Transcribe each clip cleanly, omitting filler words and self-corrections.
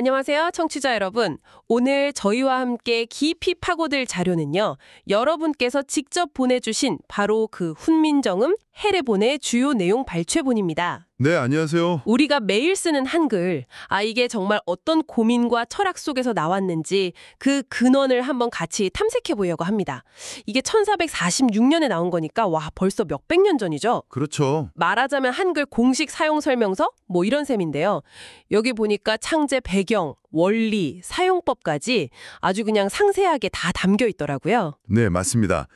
안녕하세요, 청취자 여러분. 오늘 저희와 함께 깊이 파고들 자료는요, 여러분께서 직접 보내주신 바로 그 훈민정음 해례본의 주요 내용 발췌본입니다. 네, 안녕하세요. 우리가 매일 쓰는 한글, 이게 정말 어떤 고민과 철학 속에서 나왔는지 그 근원을 한번 같이 탐색해 보려고 합니다. 이게 1446년에 나온 거니까 벌써 몇백 년 전이죠? 그렇죠. 말하자면 한글 공식 사용 설명서? 이런 셈인데요. 여기 보니까 창제 배경, 원리, 사용법까지 아주 그냥 상세하게 다 담겨 있더라고요. 네, 맞습니다.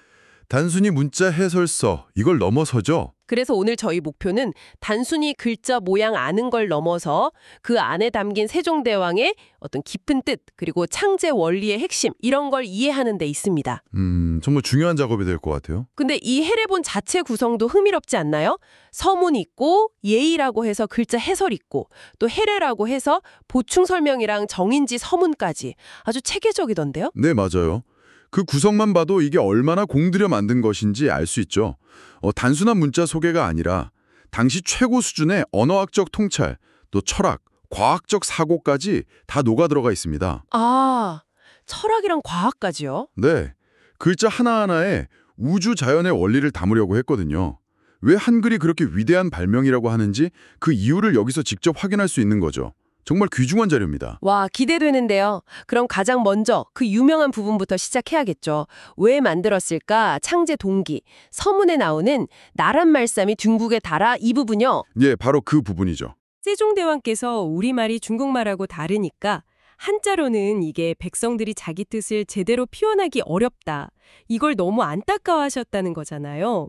단순히 문자 해설서, 이걸 넘어서죠? 그래서 오늘 저희 목표는 단순히 글자 모양 아는 걸 넘어서 그 안에 담긴 세종대왕의 어떤 깊은 뜻, 그리고 창제 원리의 핵심, 이런 걸 이해하는 데 있습니다. 정말 중요한 작업이 될 것 같아요. 근데 이 해례본 자체 구성도 흥미롭지 않나요? 서문 있고, 예의라고 해서 글자 해설 있고, 또 해례라고 해서 보충 설명이랑 정인지 서문까지 아주 체계적이던데요? 네, 맞아요. 그 구성만 봐도 이게 얼마나 공들여 만든 것인지 알 수 있죠. 단순한 문자 소개가 아니라 당시 최고 수준의 언어학적 통찰, 또 철학, 과학적 사고까지 다 녹아들어가 있습니다. 철학이랑 과학까지요? 네, 글자 하나하나에 우주 자연의 원리를 담으려고 했거든요. 왜 한글이 그렇게 위대한 발명이라고 하는지 그 이유를 여기서 직접 확인할 수 있는 거죠. 정말 귀중한 자료입니다. 기대되는데요. 그럼 가장 먼저 그 유명한 부분부터 시작해야겠죠. 왜 만들었을까? 창제 동기, 서문에 나오는 나란 말씀이 중국에 달아 이 부분요. 예, 바로 그 부분이죠. 세종대왕께서 우리말이 중국말하고 다르니까 한자로는 이게 백성들이 자기 뜻을 제대로 표현하기 어렵다. 이걸 너무 안타까워하셨다는 거잖아요.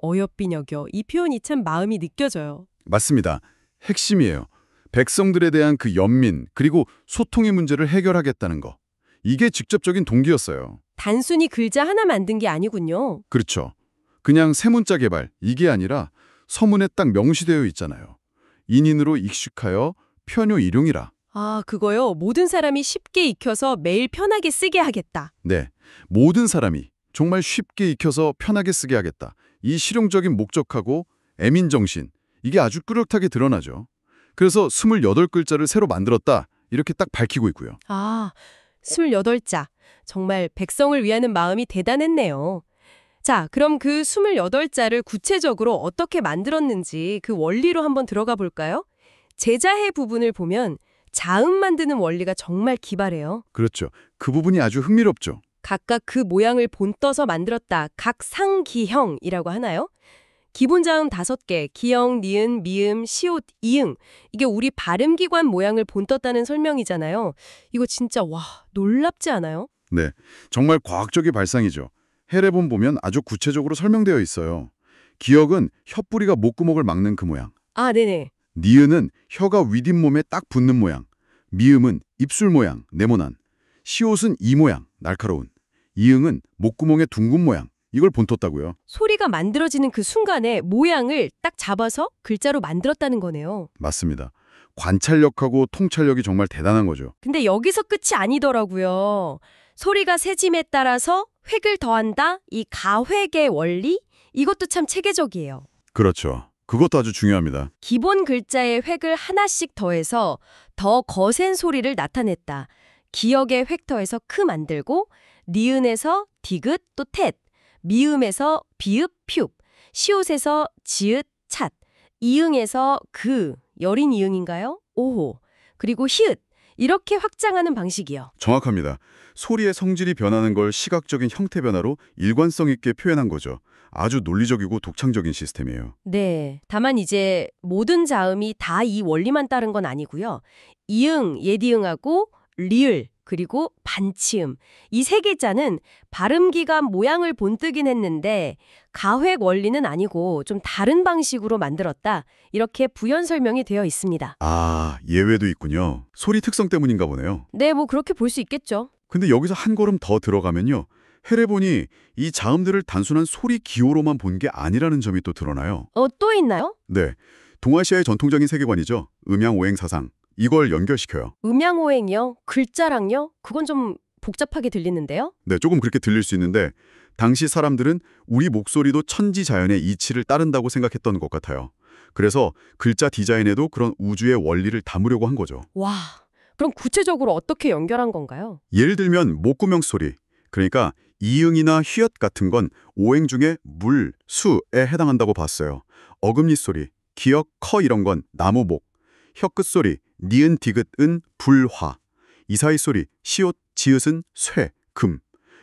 어여삐녀겨 이 표현이 참 마음이 느껴져요. 맞습니다. 핵심이에요. 백성들에 대한 그 연민, 그리고 소통의 문제를 해결하겠다는 거. 이게 직접적인 동기였어요. 단순히 글자 하나 만든 게 아니군요. 그렇죠. 그냥 세 문자 개발, 이게 아니라 서문에 딱 명시되어 있잖아요. 인인으로 익숙하여 편요 일용이라. 그거요. 모든 사람이 쉽게 익혀서 매일 편하게 쓰게 하겠다. 네, 모든 사람이 정말 쉽게 익혀서 편하게 쓰게 하겠다. 이 실용적인 목적하고 애민정신, 이게 아주 뚜렷하게 드러나죠. 그래서 28글자를 새로 만들었다, 이렇게 딱 밝히고 있고요. 28자. 정말 백성을 위하는 마음이 대단했네요. 자, 그럼 그 28자를 구체적으로 어떻게 만들었는지 그 원리로 한번 들어가 볼까요? 제자해 부분을 보면 자음 만드는 원리가 정말 기발해요. 그렇죠. 그 부분이 아주 흥미롭죠. 각각 그 모양을 본떠서 만들었다. 각상기형이라고 하나요? 기본 자음 5개, 기역, 니은, 미음, 시옷, 이응. 이게 우리 발음기관 모양을 본떴다는 설명이잖아요. 이거 진짜 놀랍지 않아요? 네, 정말 과학적인 발상이죠. 해례본 보면 아주 구체적으로 설명되어 있어요. 기역은 혀뿌리가 목구멍을 막는 그 모양. 네네. 니은은 혀가 윗잇몸에 딱 붙는 모양. 미음은 입술 모양, 네모난. 시옷은 이 모양, 날카로운. 이응은 목구멍의 둥근 모양. 이걸 본떴다고요. 소리가 만들어지는 그 순간에 모양을 딱 잡아서 글자로 만들었다는 거네요. 맞습니다. 관찰력하고 통찰력이 정말 대단한 거죠. 근데 여기서 끝이 아니더라고요. 소리가 세짐에 따라서 획을 더한다? 이 가획의 원리? 이것도 참 체계적이에요. 그렇죠. 그것도 아주 중요합니다. 기본 글자의 획을 하나씩 더해서 더 거센 소리를 나타냈다. 기역의 획 더해서 크 만들고, 니은에서 디귿 또 텟, 미음에서 비읍 퓨, 시옷에서 지읒 찻, 이응에서 그, 여린 이응인가요? 오호, 그리고 히읗, 이렇게 확장하는 방식이요. 정확합니다. 소리의 성질이 변하는 걸 시각적인 형태 변화로 일관성 있게 표현한 거죠. 아주 논리적이고 독창적인 시스템이에요. 네, 다만 이제 모든 자음이 다 이 원리만 따른 건 아니고요. 이응, 예디응하고 리을, 그리고 반치음. 이 세 개자는 발음기가 모양을 본뜨긴 했는데 가획 원리는 아니고 좀 다른 방식으로 만들었다. 이렇게 부연 설명이 되어 있습니다. 예외도 있군요. 소리 특성 때문인가 보네요. 네, 그렇게 볼 수 있겠죠. 근데 여기서 한 걸음 더 들어가면요. 해례본이 이 자음들을 단순한 소리 기호로만 본 게 아니라는 점이 또 드러나요. 또 있나요? 네, 동아시아의 전통적인 세계관이죠. 음양오행사상. 이걸 연결시켜요. 음양오행이요? 글자랑요? 그건 좀 복잡하게 들리는데요? 네, 조금 그렇게 들릴 수 있는데 당시 사람들은 우리 목소리도 천지자연의 이치를 따른다고 생각했던 것 같아요. 그래서 글자 디자인에도 그런 우주의 원리를 담으려고 한 거죠. 그럼 구체적으로 어떻게 연결한 건가요? 예를 들면 목구멍 소리, 그러니까 이응이나 휘엇 같은 건 오행 중에 물, 수에 해당한다고 봤어요. 어금니 소리, 기역, 커 이런 건 나무, 목, 혀끝 소리, 니은, 디귿, 은, 불, 화, 이사이 소리, 시옷, 지읒은 쇠, 금,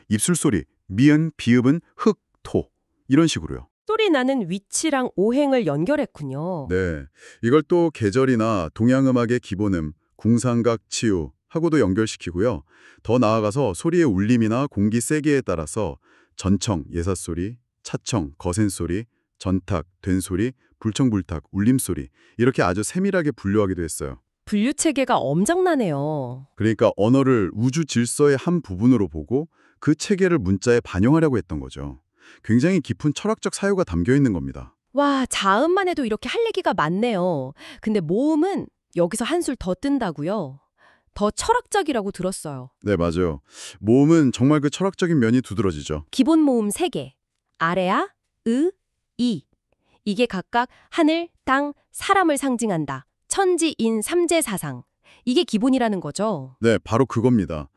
입술 소리, 미은, 비읍은 흙, 토 이런 식으로요. 소리 나는 위치랑 오행을 연결했군요. 네, 이걸 또 계절이나 동양음악의 기본음, 궁상각, 치유 하고도 연결시키고요. 더 나아가서 소리의 울림이나 공기 세기에 따라서 전청, 예삿소리, 차청, 거센소리, 전탁, 된소리, 불청불탁, 울림소리 이렇게 아주 세밀하게 분류하기도 했어요. 분류 체계가 엄청나네요. 그러니까 언어를 우주 질서의 한 부분으로 보고 그 체계를 문자에 반영하려고 했던 거죠. 굉장히 깊은 철학적 사유가 담겨 있는 겁니다. 와, 자음만 해도 이렇게 할 얘기가 많네요. 근데 모음은 여기서 한술 더 뜬다고요? 더 철학적이라고 들었어요. 네, 맞아요. 모음은 정말 그 철학적인 면이 두드러지죠. 기본 모음 3개. 아래아, 으, 이. 이게 각각 하늘, 땅, 사람을 상징한다. 천지, 인, 삼재사상. 이게 기본이라는 거죠. 네, 바로 그겁니다.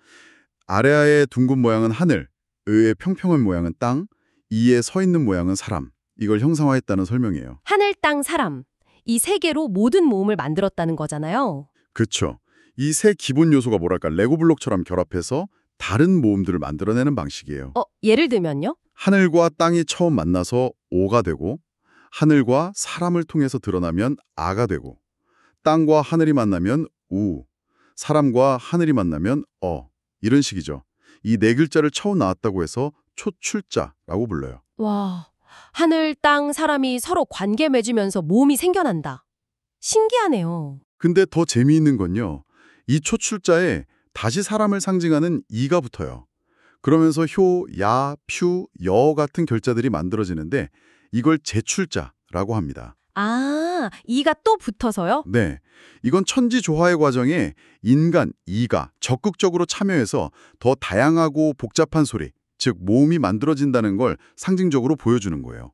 아래아의 둥근 모양은 하늘, 의의 평평한 모양은 땅, 이에 서 있는 모양은 사람. 이걸 형상화했다는 설명이에요. 하늘, 땅, 사람. 이 3개로 모든 모음을 만들었다는 거잖아요. 그렇죠. 이 세 기본 요소가 뭐랄까 레고 블록처럼 결합해서 다른 모음들을 만들어내는 방식이에요. 예를 들면요? 하늘과 땅이 처음 만나서 오가 되고 하늘과 사람을 통해서 드러나면 아가 되고 땅과 하늘이 만나면 우, 사람과 하늘이 만나면 이런 식이죠. 이 네 글자를 처음 나왔다고 해서 초출자라고 불러요. 와, 하늘, 땅, 사람이 서로 관계 맺으면서 모음이 생겨난다. 신기하네요. 근데 더 재미있는 건요. 이 초출자에 다시 사람을 상징하는 이가 붙어요. 그러면서 효, 야, 퓨, 여 같은 결자들이 만들어지는데 이걸 제출자라고 합니다. 아, 이가 또 붙어서요? 네, 이건 천지조화의 과정에 인간, 이가 적극적으로 참여해서 더 다양하고 복잡한 소리, 즉 모음이 만들어진다는 걸 상징적으로 보여주는 거예요.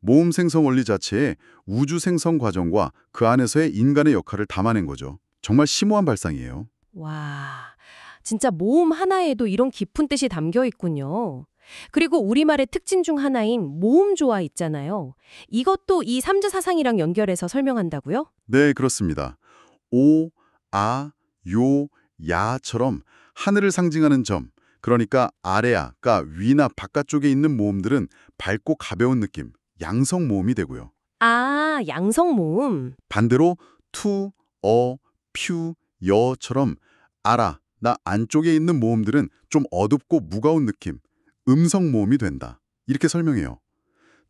모음 생성 원리 자체에 우주 생성 과정과 그 안에서의 인간의 역할을 담아낸 거죠. 정말 심오한 발상이에요. 와, 진짜 모음 하나에도 이런 깊은 뜻이 담겨 있군요. 그리고 우리말의 특징 중 하나인 모음 조화 있잖아요. 이것도 이 삼재사상이랑 연결해서 설명한다고요? 네, 그렇습니다. 오, 아, 요, 야처럼 하늘을 상징하는 점, 그러니까 아래아가 위나 바깥쪽에 있는 모음들은 밝고 가벼운 느낌, 양성 모음이 되고요. 아, 양성 모음. 반대로 투, 퓨, 여처럼 아라, 나 안쪽에 있는 모음들은 좀 어둡고 무거운 느낌, 음성 모음이 된다. 이렇게 설명해요.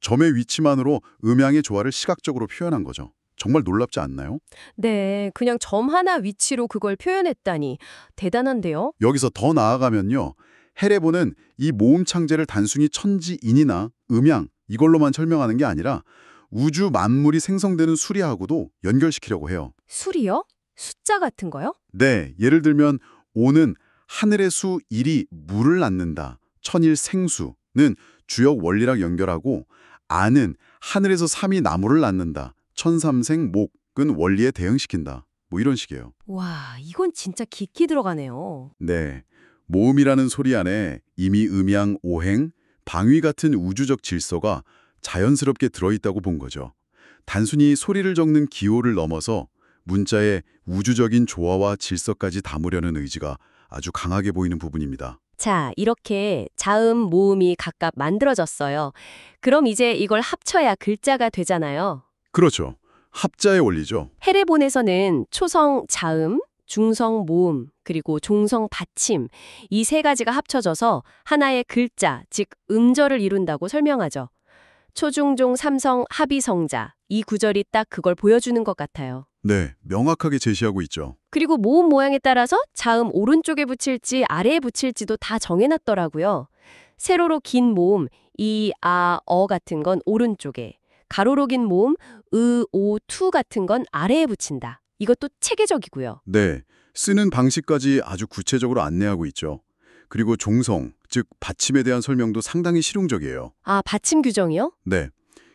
점의 위치만으로 음양의 조화를 시각적으로 표현한 거죠. 정말 놀랍지 않나요? 네, 그냥 점 하나 위치로 그걸 표현했다니 대단한데요? 여기서 더 나아가면요. 헤레보는 이 모음 창제를 단순히 천지인이나 음양 이걸로만 설명하는 게 아니라 우주 만물이 생성되는 수리하고도 연결시키려고 해요. 술이요? 숫자 같은 거요? 네, 예를 들면 오는 하늘의 수 1이 물을 낳는다. 천일생수는 주역 원리랑 연결하고 아는 하늘에서 3이 나무를 낳는다. 천삼생 목은 원리에 대응시킨다. 뭐 이런 식이에요. 와, 이건 진짜 깊이 들어가네요. 네, 모음이라는 소리 안에 이미 음양, 오행, 방위 같은 우주적 질서가 자연스럽게 들어있다고 본 거죠. 단순히 소리를 적는 기호를 넘어서 문자의 우주적인 조화와 질서까지 담으려는 의지가 아주 강하게 보이는 부분입니다. 자, 이렇게 자음, 모음이 각각 만들어졌어요. 그럼 이제 이걸 합쳐야 글자가 되잖아요. 그렇죠. 합자의 원리죠. 헤레본에서는 초성 자음, 중성 모음, 그리고 종성 받침 이 세 가지가 합쳐져서 하나의 글자, 즉 음절을 이룬다고 설명하죠. 초중종 삼성 합의성자 이 구절이 딱 그걸 보여주는 것 같아요. 네, 명확하게 제시하고 있죠. 그리고 모음 모양에 따라서 자음 오른쪽에 붙일지 아래에 붙일지도 다 정해놨더라고요. 세로로 긴 모음 이, 아, 어 같은 건 오른쪽에, 가로로 긴 모음 으, 오, 투 같은 건 아래에 붙인다. 이것도 체계적이고요. 네, 쓰는 방식까지 아주 구체적으로 안내하고 있죠. 그리고 종성, 즉 받침에 대한 설명도 상당히 실용적이에요. 아, 받침 규정이요? 네,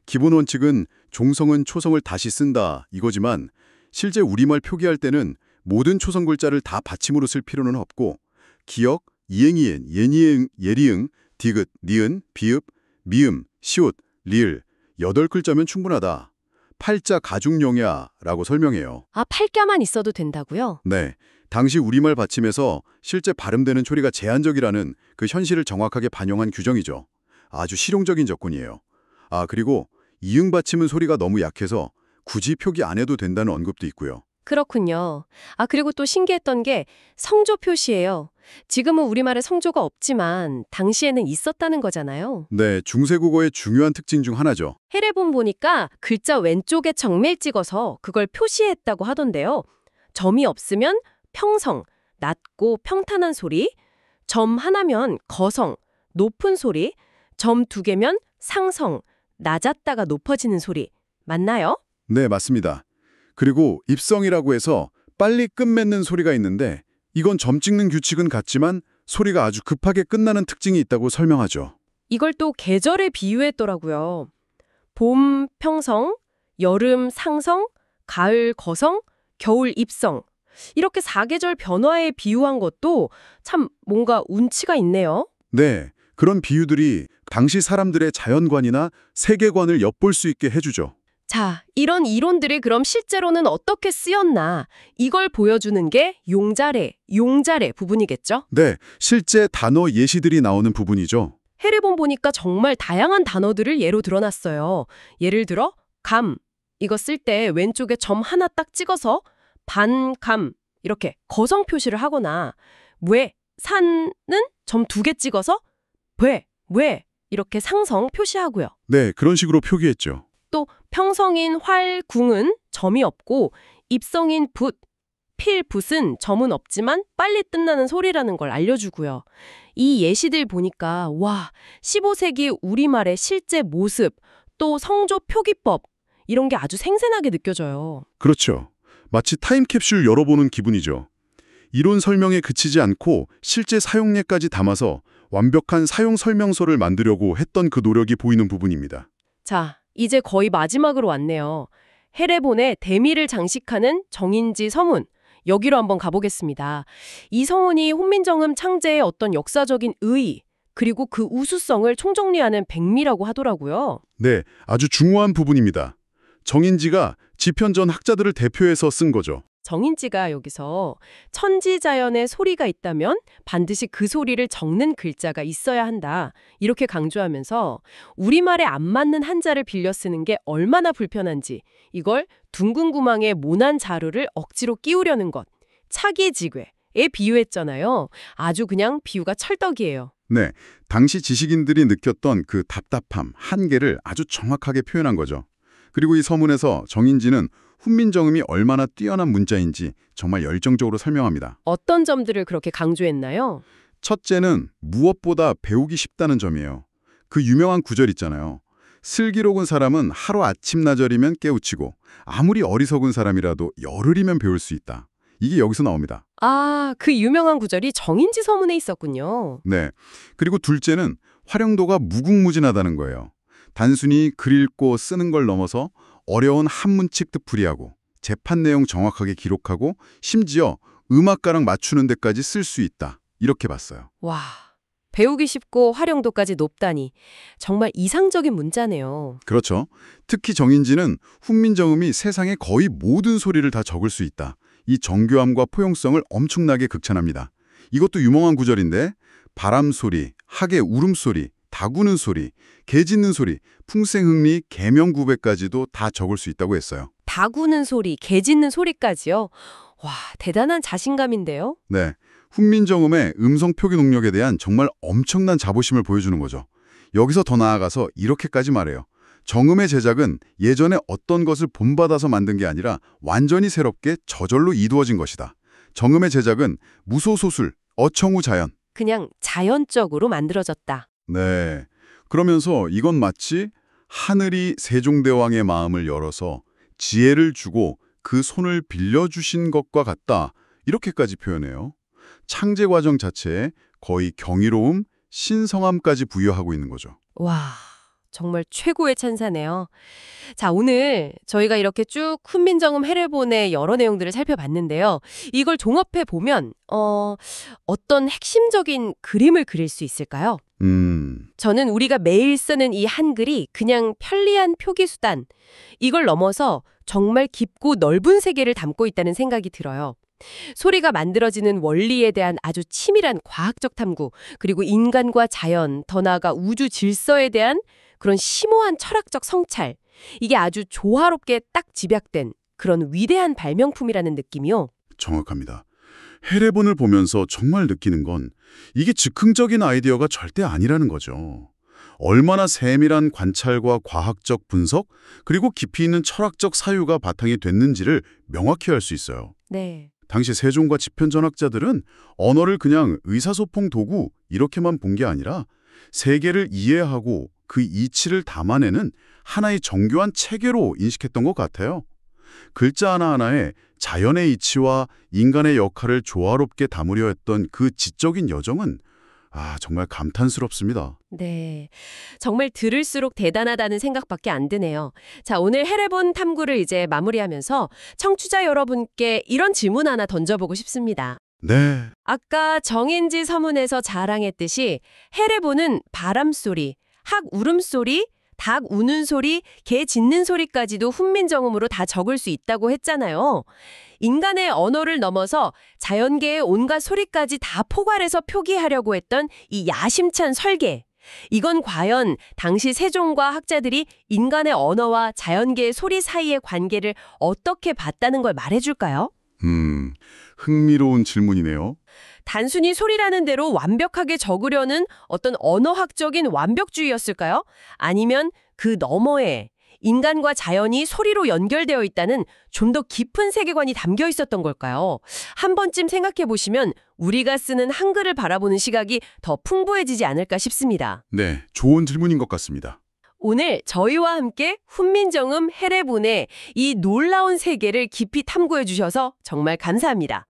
기본 원칙은 종성은 초성을 다시 쓴다 이거지만 실제 우리말 표기할 때는 모든 초성 글자를 다 받침으로 쓸 필요는 없고 기역, 이행이엔, 예니행, 예리응, 디귿, 니은, 비읍, 미음, 시옷, 리을 8글자면 충분하다. 팔자 가중용야라고 설명해요. 아, 팔자만 있어도 된다고요? 네, 당시 우리말 받침에서 실제 발음되는 초리가 제한적이라는 그 현실을 정확하게 반영한 규정이죠. 아주 실용적인 접근이에요. 아, 그리고 이응 받침은 소리가 너무 약해서 굳이 표기 안 해도 된다는 언급도 있고요. 그렇군요. 아, 그리고 또 신기했던 게 성조 표시예요. 지금은 우리말에 성조가 없지만 당시에는 있었다는 거잖아요. 네, 중세국어의 중요한 특징 중 하나죠. 해례본 보니까 글자 왼쪽에 정밀 찍어서 그걸 표시했다고 하던데요. 점이 없으면 평성, 낮고 평탄한 소리, 점 하나면 거성, 높은 소리, 점 2개면 상성, 낮았다가 높아지는 소리. 맞나요? 네, 맞습니다. 그리고 입성이라고 해서 빨리 끝맺는 소리가 있는데 이건 점 찍는 규칙은 같지만 소리가 아주 급하게 끝나는 특징이 있다고 설명하죠. 이걸 또 계절에 비유했더라고요. 봄 평성, 여름 상성, 가을 거성, 겨울 입성. 이렇게 사계절 변화에 비유한 것도 참 뭔가 운치가 있네요. 네, 그런 비유들이 당시 사람들의 자연관이나 세계관을 엿볼 수 있게 해주죠. 자, 이런 이론들이 그럼 실제로는 어떻게 쓰였나 이걸 보여주는 게 용자래 부분이겠죠? 네, 실제 단어 예시들이 나오는 부분이죠. 해례본 보니까 정말 다양한 단어들을 예로 들어놨어요. 예를 들어 감, 이거 쓸 때 왼쪽에 점 하나 딱 찍어서 반감 이렇게 거성 표시를 하거나 왜, 산은 점 2개 찍어서 왜 이렇게 상성 표시하고요. 네, 그런 식으로 표기했죠. 또 평성인 활, 궁은 점이 없고 입성인 붓, 필, 붓은 점은 없지만 빨리 끝나는 소리라는 걸 알려주고요. 이 예시들 보니까 와, 15세기 우리말의 실제 모습, 또 성조 표기법 이런 게 아주 생생하게 느껴져요. 그렇죠. 마치 타임캡슐 열어보는 기분이죠. 이론 설명에 그치지 않고 실제 사용례까지 담아서 완벽한 사용 설명서를 만들려고 했던 그 노력이 보이는 부분입니다. 자, 이제 거의 마지막으로 왔네요. 해례본에 대미를 장식하는 정인지 서문. 여기로 한번 가보겠습니다. 이 서문이 훈민정음 창제의 어떤 역사적인 의의, 그리고 그 우수성을 총정리하는 백미라고 하더라고요. 네, 아주 중요한 부분입니다. 정인지가 지편전 학자들을 대표해서 쓴 거죠. 정인지가 여기서 천지자연의 소리가 있다면 반드시 그 소리를 적는 글자가 있어야 한다. 이렇게 강조하면서 우리말에 안 맞는 한자를 빌려 쓰는 게 얼마나 불편한지 이걸 둥근 구멍에 모난 자루를 억지로 끼우려는 것. 차기지괴에 비유했잖아요. 아주 그냥 비유가 찰떡이에요. 네, 당시 지식인들이 느꼈던 그 답답함, 한계를 아주 정확하게 표현한 거죠. 그리고 이 서문에서 정인지는 훈민정음이 얼마나 뛰어난 문자인지 정말 열정적으로 설명합니다. 어떤 점들을 그렇게 강조했나요? 첫째는 무엇보다 배우기 쉽다는 점이에요. 그 유명한 구절 있잖아요. 슬기로운 사람은 하루 아침나절이면 깨우치고 아무리 어리석은 사람이라도 열흘이면 배울 수 있다. 이게 여기서 나옵니다. 아, 그 유명한 구절이 정인지 서문에 있었군요. 네. 그리고 둘째는 활용도가 무궁무진하다는 거예요. 단순히 글 읽고 쓰는 걸 넘어서 어려운 한문칙도 풀이하고 재판 내용 정확하게 기록하고 심지어 음악가랑 맞추는 데까지 쓸 수 있다. 이렇게 봤어요. 와, 배우기 쉽고 활용도까지 높다니 정말 이상적인 문자네요. 그렇죠. 특히 정인지는 훈민정음이 세상의 거의 모든 소리를 다 적을 수 있다. 이 정교함과 포용성을 엄청나게 극찬합니다. 이것도 유명한 구절인데 바람 소리, 하계 울음소리, 닭 우는 소리, 개 짖는 소리, 풍생흥리, 계명구배까지도 다 적을 수 있다고 했어요. 닭 우는 소리, 개 짖는 소리까지요? 와, 대단한 자신감인데요? 네, 훈민정음의 음성 표기 능력에 대한 정말 엄청난 자부심을 보여주는 거죠. 여기서 더 나아가서 이렇게까지 말해요. 정음의 제작은 예전에 어떤 것을 본받아서 만든 게 아니라 완전히 새롭게 저절로 이루어진 것이다. 정음의 제작은 무소소술, 어청우자연. 그냥 자연적으로 만들어졌다. 네, 그러면서 이건 마치 하늘이 세종대왕의 마음을 열어서 지혜를 주고 그 손을 빌려주신 것과 같다. 이렇게까지 표현해요. 창제 과정 자체에 거의 경이로움, 신성함까지 부여하고 있는 거죠. 와, 정말 최고의 찬사네요. 자, 오늘 저희가 이렇게 쭉 훈민정음 해례본의 여러 내용들을 살펴봤는데요. 이걸 종합해 보면 어떤 핵심적인 그림을 그릴 수 있을까요? 저는 우리가 매일 쓰는 이 한글이 그냥 편리한 표기 수단, 이걸 넘어서 정말 깊고 넓은 세계를 담고 있다는 생각이 들어요. 소리가 만들어지는 원리에 대한 아주 치밀한 과학적 탐구, 그리고 인간과 자연, 더 나아가 우주 질서에 대한 그런 심오한 철학적 성찰, 이게 아주 조화롭게 딱 집약된 그런 위대한 발명품이라는 느낌이요. 정확합니다. 해례본을 보면서 정말 느끼는 건 이게 즉흥적인 아이디어가 절대 아니라는 거죠. 얼마나 세밀한 관찰과 과학적 분석, 그리고 깊이 있는 철학적 사유가 바탕이 됐는지를 명확히 알 수 있어요. 네. 당시 세종과 집현전학자들은 언어를 그냥 의사소통 도구 이렇게만 본 게 아니라 세계를 이해하고 그 이치를 담아내는 하나의 정교한 체계로 인식했던 것 같아요. 글자 하나하나에 자연의 이치와 인간의 역할을 조화롭게 담으려 했던 그 지적인 여정은 정말 감탄스럽습니다. 네. 정말 들을수록 대단하다는 생각밖에 안 드네요. 자, 오늘 해례본 탐구를 이제 마무리하면서 청취자 여러분께 이런 질문 하나 던져보고 싶습니다. 네. 아까 정인지 서문에서 자랑했듯이 해례본은 바람소리, 학 울음소리, 닭 우는 소리, 개 짖는 소리까지도 훈민정음으로 다 적을 수 있다고 했잖아요. 인간의 언어를 넘어서 자연계의 온갖 소리까지 다 포괄해서 표기하려고 했던 이 야심찬 설계. 이건 과연 당시 세종과 학자들이 인간의 언어와 자연계의 소리 사이의 관계를 어떻게 봤다는 걸 말해줄까요? 흥미로운 질문이네요. 단순히 소리라는 대로 완벽하게 적으려는 어떤 언어학적인 완벽주의였을까요? 아니면 그 너머에 인간과 자연이 소리로 연결되어 있다는 좀 더 깊은 세계관이 담겨 있었던 걸까요? 한 번쯤 생각해 보시면 우리가 쓰는 한글을 바라보는 시각이 더 풍부해지지 않을까 싶습니다. 네, 좋은 질문인 것 같습니다. 오늘 저희와 함께 훈민정음 해례본의 이 놀라운 세계를 깊이 탐구해 주셔서 정말 감사합니다.